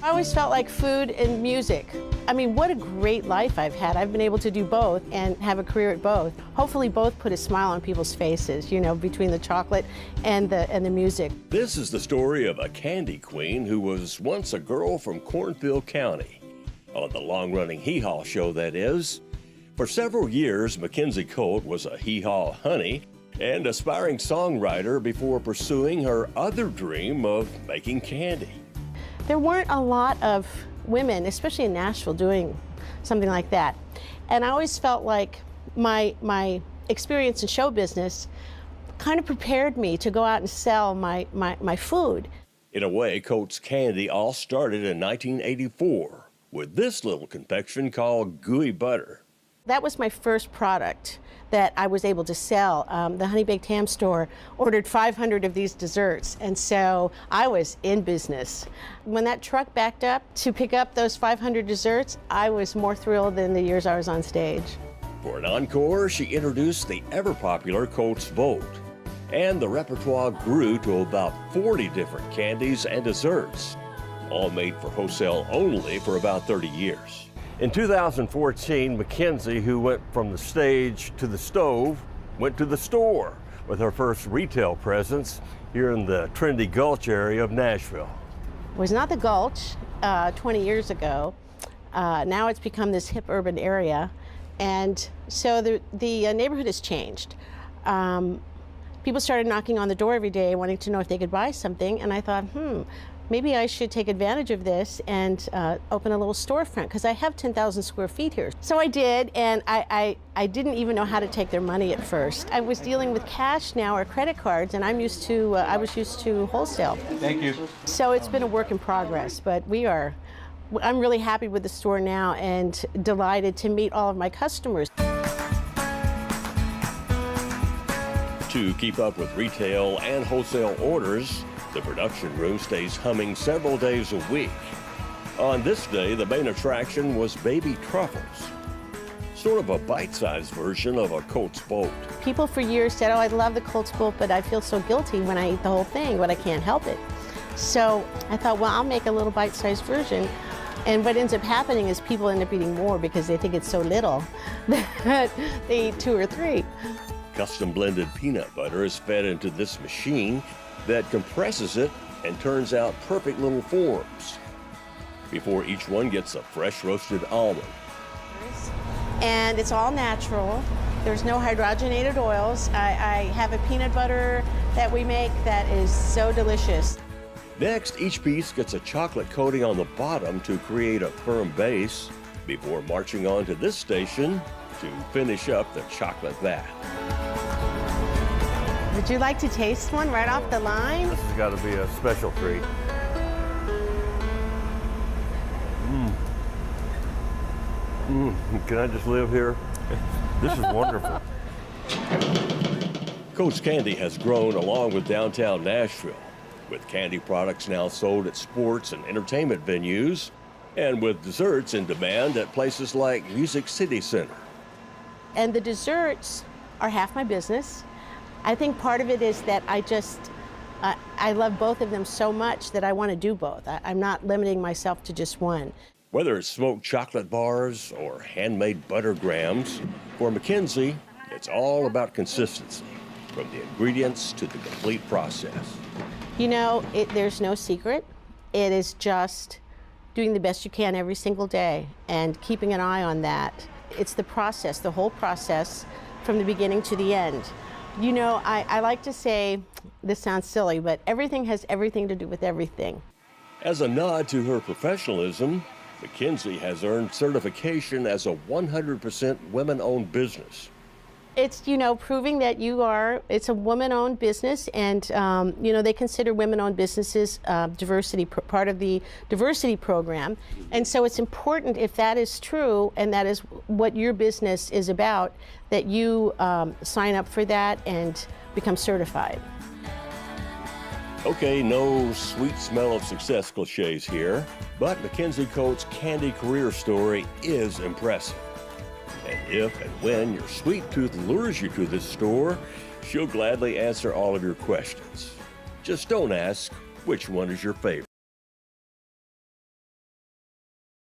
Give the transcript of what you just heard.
I always felt like food and music. I mean, what a great life I've had. I've been able to do both and have a career at both. Hopefully both put a smile on people's faces, you know, between the chocolate and the music. This is the story of a candy queen who was once a girl from Cornfield County. On the long-running Hee Haw show, that is. For several years, Mackenzie Colt was a Hee Haw honey and aspiring songwriter before pursuing her other dream of making candy. There weren't a lot of women, especially in Nashville, doing something like that. And I always felt like my experience in show business kind of prepared me to go out and sell my food. In a way, Colt's Candy all started in 1984 with this little confection called Gooey Butter. That was my first product that I was able to sell. The Honey Baked Ham store ordered 500 of these desserts, and so I was in business. When that truck backed up to pick up those 500 desserts, I was more thrilled than the years I was on stage. For an encore, she introduced the ever-popular Colt's Volt, and the repertoire grew to about 40 different candies and desserts, all made for wholesale only for about 30 years. In 2014, Mackenzie, who went from the stage to the stove, went to the store with her first retail presence here in the trendy Gulch area of Nashville. It was not the Gulch 20 years ago. Now it's become this hip urban area. And so the neighborhood has changed. People started knocking on the door every day wanting to know if they could buy something. And I thought, maybe I should take advantage of this and open a little storefront, because I have 10,000 square feet here. So I did, and I didn't even know how to take their money at first. I was dealing with cash now or credit cards, and I was used to wholesale. Thank you. So it's been a work in progress, but I'm really happy with the store now and delighted to meet all of my customers. To keep up with retail and wholesale orders, the production room stays humming several days a week. On this day, the main attraction was baby truffles, sort of a bite-sized version of a Colt's Bolt. People for years said, oh, I love the Colt's Bolt, but I feel so guilty when I eat the whole thing, but I can't help it. So I thought, well, I'll make a little bite-sized version. And what ends up happening is people end up eating more because they think it's so little that they eat 2 or 3. Custom blended peanut butter is fed into this machine that compresses it and turns out perfect little forms before each one gets a fresh roasted almond. And it's all natural. There's no hydrogenated oils. I have a peanut butter that we make that is so delicious. Next, each piece gets a chocolate coating on the bottom to create a firm base before marching on to this station to finish up the chocolate vat. Would you like to taste one right off the line? This has got to be a special treat. Can I just live here? This is wonderful. Colt's Candy has grown along with downtown Nashville, with candy products now sold at sports and entertainment venues, and with desserts in demand at places like Music City Center. And the desserts are half my business. I think part of it is that I love both of them so much that I want to do both. I'm not limiting myself to just one. Whether it's smoked chocolate bars or handmade butter grams, for Mackenzie, it's all about consistency, from the ingredients to the complete process. You know, there's no secret. It is just doing the best you can every single day and keeping an eye on that. It's the process, the whole process, from the beginning to the end. You know, I like to say, this sounds silly, but everything has everything to do with everything. As a nod to her professionalism, Mackenzie has earned certification as a 100% women-owned business. It's, you know, proving that it's a woman-owned business, and, you know, they consider women-owned businesses part of the diversity program. And so it's important, if that is true, and that is what your business is about, that you sign up for that and become certified. Okay, no sweet smell of success cliches here, but Mackenzie Colt's candy career story is impressive. And if and when your sweet tooth lures you to this store, she'll gladly answer all of your questions. Just don't ask which one is your favorite.